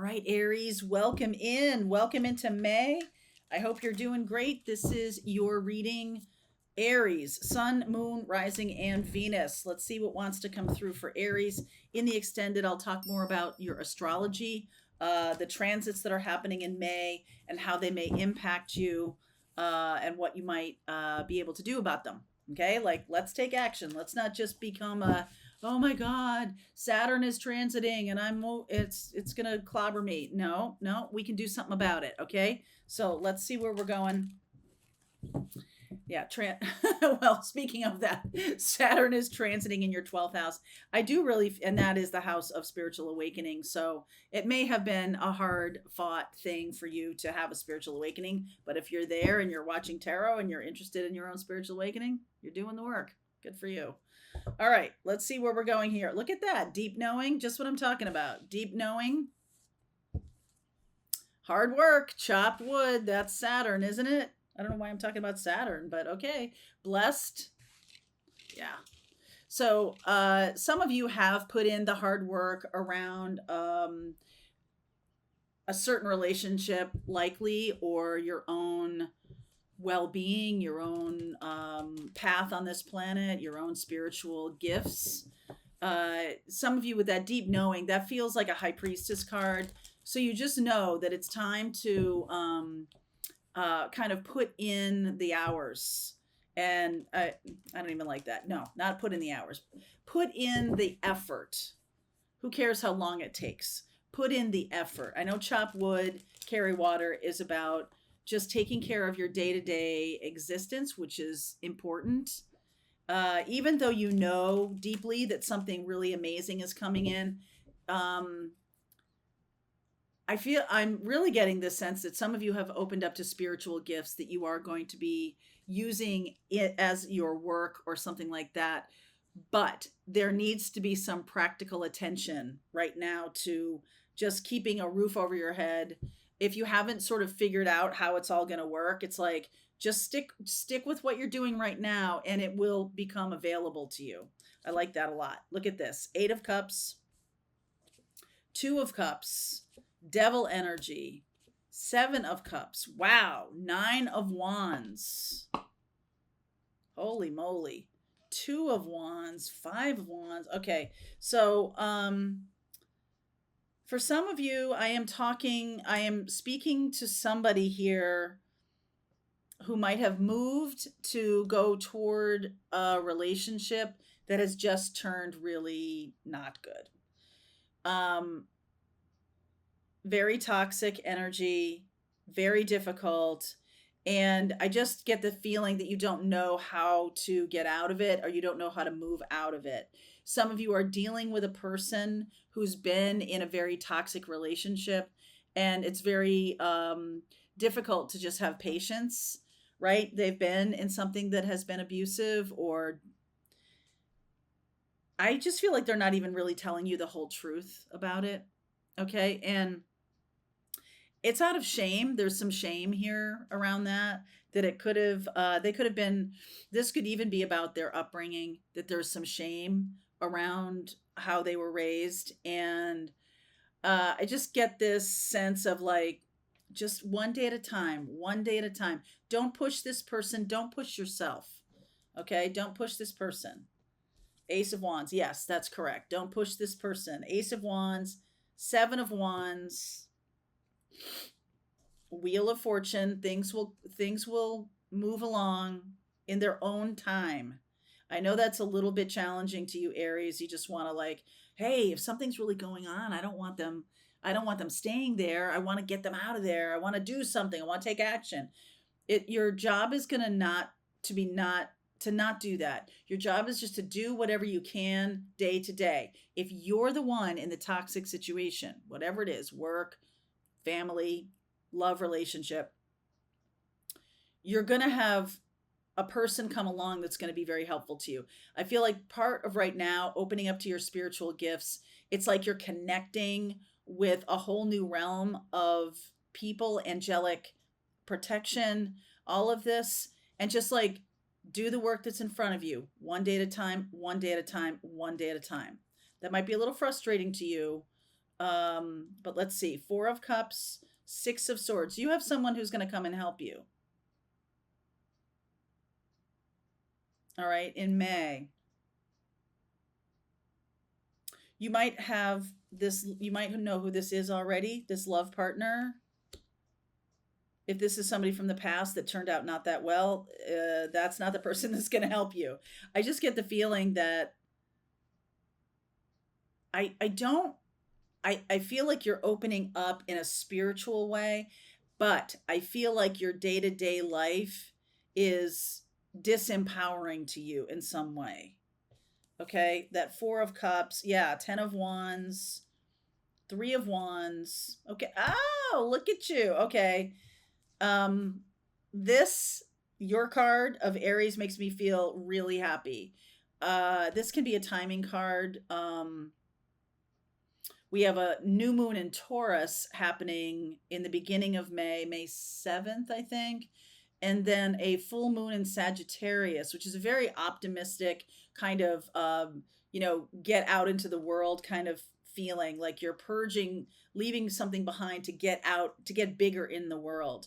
right, Aries, welcome in. Welcome into May. I hope you're doing great. This is your reading, Aries, Sun, Moon, Rising, and Venus. Let's see what wants to come through for Aries. In the extended, I'll talk more about your astrology, the transits that are happening in May, and how they may impact you, and what you might be able to do about them. Okay, like let's take action. Let's not just become a oh my god, Saturn is transiting and it's going to clobber me. No, no, we can do something about it, okay? So let's see where we're going. Yeah, well, speaking of that, Saturn is transiting in your 12th house. I do really, and that is the house of spiritual awakening. So it may have been a hard fought thing for you to have a spiritual awakening, but if you're there and you're watching tarot and you're interested in your own spiritual awakening, you're doing the work. Good for you. All right, let's see where we're going here. Look at that. Deep knowing, just what I'm talking about. Deep knowing, hard work, chopped wood. That's Saturn, isn't it? I don't know why I'm talking about Saturn, but okay. Blessed. Yeah. So some of you have put in the hard work around a certain relationship, likely, or your own well-being, your own path on this planet, your own spiritual gifts. Some of you with that deep knowing, that feels like a high priestess card. So you just know that it's time to kind of put in the hours. And I don't even like that. No, not put in the hours. Put in the effort. Who cares how long it takes? Put in the effort. I know chop wood, carry water is about just taking care of your day-to-day existence, which is important. Even though you know deeply that something really amazing is coming in, I feel I'm really getting this sense that some of you have opened up to spiritual gifts that you are going to be using it as your work or something like that. But there needs to be some practical attention right now to just keeping a roof over your head. If you haven't sort of figured out how it's all going to work, it's like just stick with what you're doing right now and it will become available to you. I like that a lot. Look at this. 8 of Cups, 2 of Cups, Devil energy, 7 of Cups. Wow. 9 of Wands. Holy moly. 2 of Wands, 5 of Wands. Okay. So, for some of you, I am speaking to somebody here who might have moved to go toward a relationship that has just turned really not good. Very toxic energy, very difficult. And I just get the feeling that you don't know how to get out of it or you don't know how to move out of it. Some of you are dealing with a person who's been in a very toxic relationship and it's very difficult to just have patience, right? They've been in something that has been abusive, or I just feel like they're not even really telling you the whole truth about it. Okay. And it's out of shame. There's some shame here around that it could have, they could have been, this could even be about their upbringing, that there's some shame around how they were raised. And I just get this sense of like, just one day at a time, one day at a time. Don't push this person. Don't push yourself. Okay. Don't push this person. Ace of Wands. Yes, that's correct. Don't push this person. Ace of Wands, 7 of Wands, Wheel of Fortune. Things will move along in their own time. I know that's a little bit challenging to you, Aries. You just want to like, hey, if something's really going on, I don't want them staying there. I want to get them out of there. I want to do something. I want to take action. Your job is going to not do that. Your job is just to do whatever you can day to day. If you're the one in the toxic situation, whatever it is, work, family, love relationship, you're going to have a person come along that's going to be very helpful to you. I feel like part of right now opening up to your spiritual gifts, it's like you're connecting with a whole new realm of people, angelic protection, all of this, and just like do the work that's in front of you, one day at a time, one day at a time, one day at a time. That might be a little frustrating to you, But let's see. Four of Cups, Six of Swords. You have someone who's going to come and help you. All right, in May. You might have this, you might know who this is already, this love partner. If this is somebody from the past that turned out not that well, that's not the person that's going to help you. I just get the feeling that I don't I feel like you're opening up in a spiritual way, but I feel like your day-to-day life is disempowering to you in some way. Okay? That 4 of cups, yeah, 10 of wands, 3 of wands. Okay. Oh, look at you. Okay. Um this your card of Aries makes me feel really happy. This can be a timing card. We have a new moon in Taurus happening in the beginning of May, May 7th, I think. And then a full moon in Sagittarius, which is a very optimistic kind of, get out into the world kind of feeling, like you're purging, leaving something behind to get out, to get bigger in the world.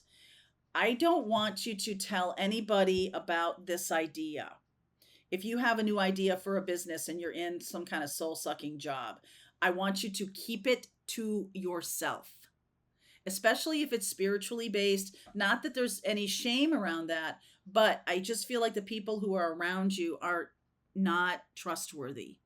I don't want you to tell anybody about this idea. If you have a new idea for a business and you're in some kind of soul sucking job, I want you to keep it to yourself, especially if it's spiritually based. Not that there's any shame around that, but I just feel like the people who are around you are not trustworthy.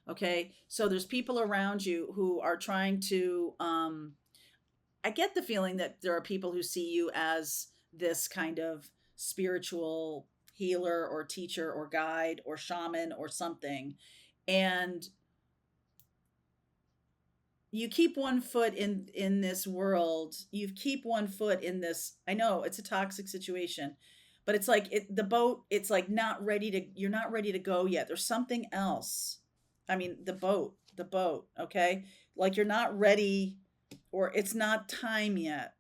Okay. So there's people around you who are trying to, I get the feeling that there are people who see you as this kind of spiritual healer or teacher or guide or shaman or something. And you keep one foot in this world. You keep one foot in this. I know it's a toxic situation, but it's like the boat, it's like not ready to, you're not ready to go yet. There's something else. I mean, the boat, okay? Like you're not ready, or it's not time yet.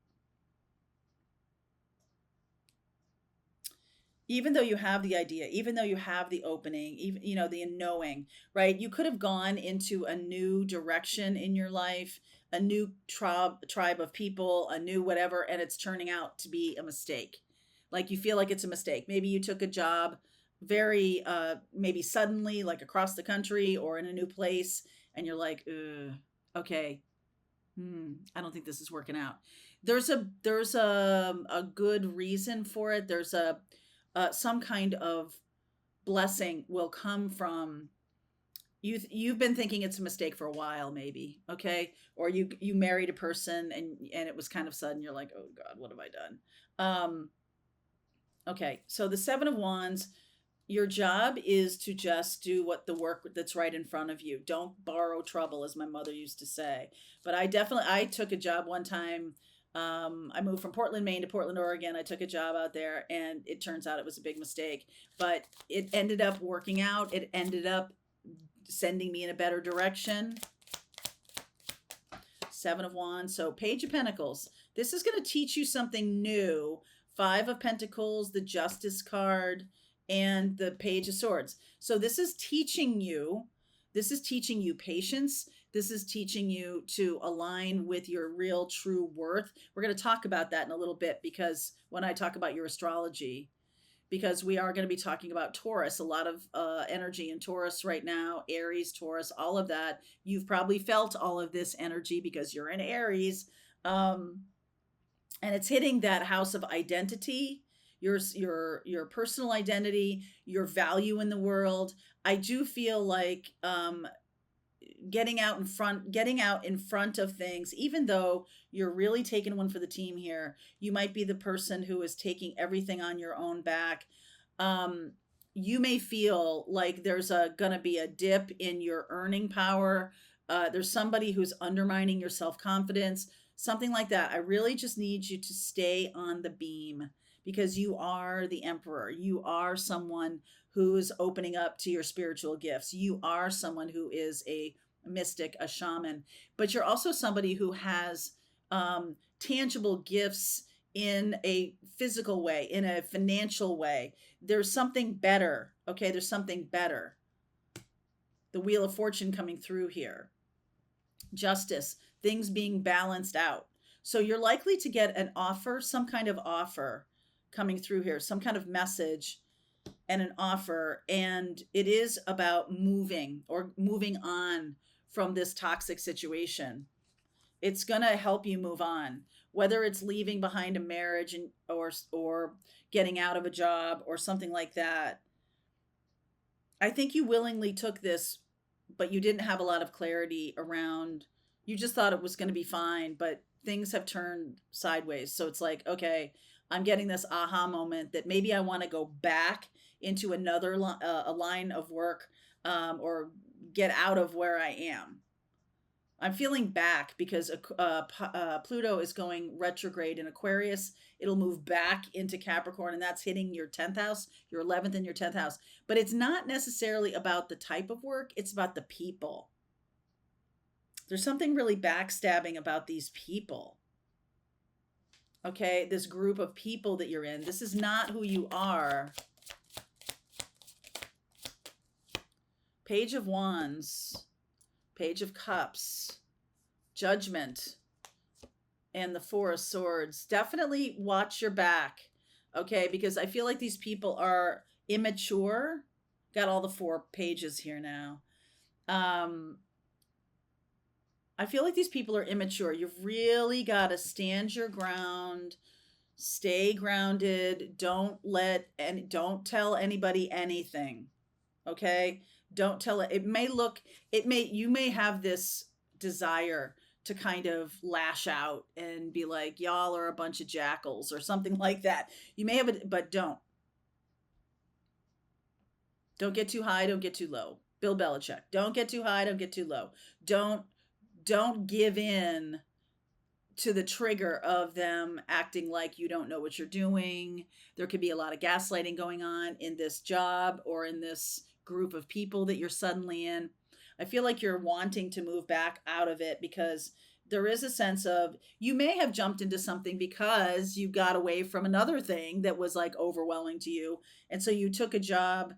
Even though you have the idea, even though you have the opening, even the knowing, right? You could have gone into a new direction in your life, a new tribe of people, a new whatever, and it's turning out to be a mistake. Like you feel like it's a mistake. Maybe you took a job very maybe suddenly, like across the country or in a new place, and you're like, ugh, okay, I don't think this is working out. There's a good reason for it. There's a some kind of blessing will come from you've been thinking it's a mistake for a while, maybe. Okay. Or you married a person and it was kind of sudden. You're like, oh god, what have I done? Okay, so the 7 of wands, your job is to just do what the work that's right in front of you. Don't borrow trouble, as my mother used to say. But I took a job one time. I moved from Portland, Maine to Portland, Oregon. I took a job out there, and it turns out it was a big mistake. But it ended up working out. It ended up sending me in a better direction. 7 of wands. So Page of Pentacles. This is going to teach you something new. 5 of Pentacles, the Justice card, and the Page of Swords. So this is teaching you patience. This is teaching you to align with your real true worth. We're going to talk about that in a little bit, because when I talk about your astrology, because we are going to be talking about Taurus, a lot of energy in Taurus right now, Aries, Taurus, all of that. You've probably felt all of this energy because you're in Aries. And it's hitting that house of identity, your personal identity, your value in the world. I do feel like getting out in front of things, even though you're really taking one for the team here. You might be the person who is taking everything on your own back. You may feel like there's gonna be a dip in your earning power. There's somebody who's undermining your self-confidence, something like that. I really just need you to stay on the beam, because you are the emperor. You are someone who's opening up to your spiritual gifts. You are someone who is a mystic, a shaman, but you're also somebody who has tangible gifts in a physical way, in a financial way. There's something better. Okay, there's something better. The Wheel of Fortune coming through here. Justice. things being balanced out. So you're likely to get an offer, some kind of offer coming through here, some kind of message and an offer. And it is about moving or moving on from this toxic situation. It's going to help you move on, whether it's leaving behind a marriage and or getting out of a job or something like that. I think you willingly took this, but you didn't have a lot of clarity around. You just thought it was going to be fine, but things have turned sideways. So it's like, okay, I'm getting this aha moment that maybe I want to go back into another a line of work, or get out of where I am. I'm feeling back because Pluto is going retrograde in Aquarius. It'll move back into Capricorn, and that's hitting your 10th house, your 11th and your 10th house. But it's not necessarily about the type of work, it's about the people. There's something really backstabbing about these people. Okay, this group of people that you're in. This is not who you are. Page of Wands. Page of Cups, Judgment, and the Four of Swords. Definitely watch your back, okay? Because I feel like these people are immature. Got all the 4 pages here now. I feel like these people are immature. You've really got to stand your ground, stay grounded. Don't tell anybody anything, okay? Don't tell it. You may have this desire to kind of lash out and be like, y'all are a bunch of jackals or something like that. You may have it, but don't get too high, don't get too low. Bill Belichick. Don't get too high, don't get too low. Don't give in to the trigger of them acting like you don't know what you're doing. There could be a lot of gaslighting going on in this job or in this group of people that you're suddenly in. I feel like you're wanting to move back out of it because there is a sense of you may have jumped into something because you got away from another thing that was like overwhelming to you. And so you took a job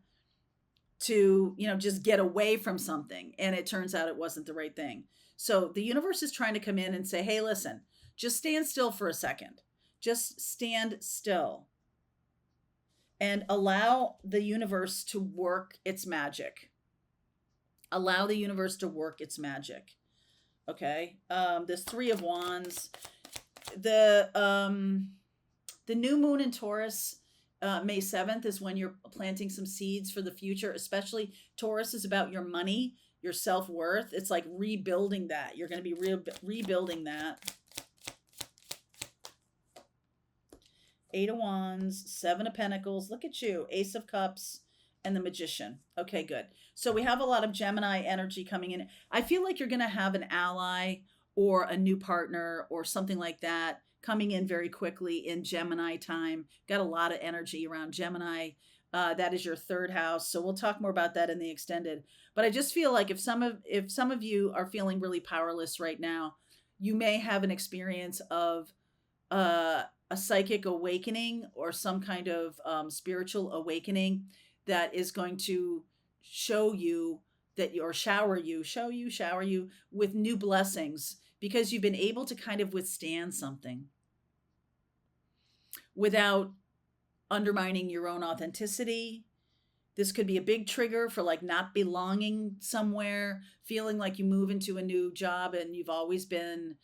to, just get away from something. And it turns out it wasn't the right thing. So the universe is trying to come in and say, hey, listen, just stand still for a second. Just stand still and allow the universe to work its magic. Allow the universe to work its magic. Okay. This 3 of Wands, the new moon in Taurus, May 7th is when you're planting some seeds for the future. Especially Taurus is about your money, your self-worth. It's like rebuilding that. You're going to be rebuilding that. 8 of Wands, 7 of Pentacles. Look at you. Ace of Cups and the Magician. Okay, good. So we have a lot of Gemini energy coming in. I feel like you're going to have an ally or a new partner or something like that coming in very quickly in Gemini time. Got a lot of energy around Gemini. That is your 3rd house. So we'll talk more about that in the extended. But I just feel like if some of you are feeling really powerless right now, you may have an experience of a psychic awakening or some kind of spiritual awakening that is going to show you shower you with new blessings because you've been able to kind of withstand something without undermining your own authenticity. This could be a big trigger for like not belonging somewhere, feeling like you move into a new job and you've always been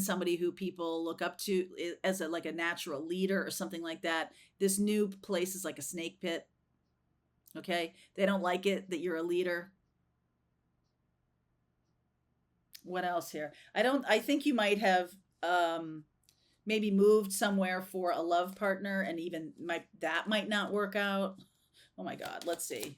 somebody who people look up to as like a natural leader or something like that. This new place is like a snake pit. Okay? They don't like it that you're a leader. What else here? I think you might have maybe moved somewhere for a love partner and even that might not work out. Oh my God, let's see.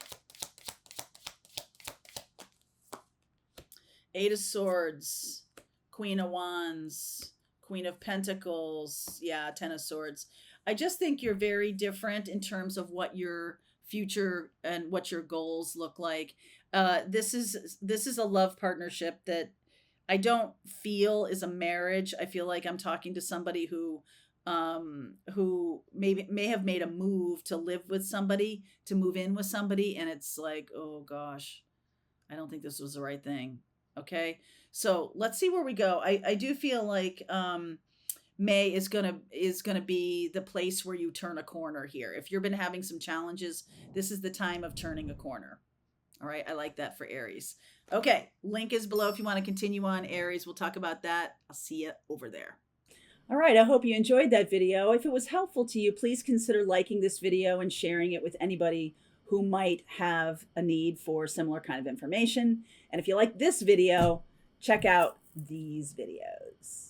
8 of Swords, Queen of Wands, Queen of Pentacles, yeah, 10 of Swords. I just think you're very different in terms of what your future and what your goals look like. This is a love partnership that I don't feel is a marriage. I feel like I'm talking to somebody who may have made a move to live with somebody, to move in with somebody, and it's like, oh gosh, I don't think this was the right thing. Okay. So let's see where we go. I do feel like May is gonna be the place where you turn a corner here. If you've been having some challenges, this is the time of turning a corner. All right, I like that for Aries. Okay, link is below if you want to continue on Aries. We'll talk about that. I'll see you over there. All right, I hope you enjoyed that video. If it was helpful to you, please consider liking this video and sharing it with anybody who might have a need for similar kind of information. And if you like this video, check out these videos.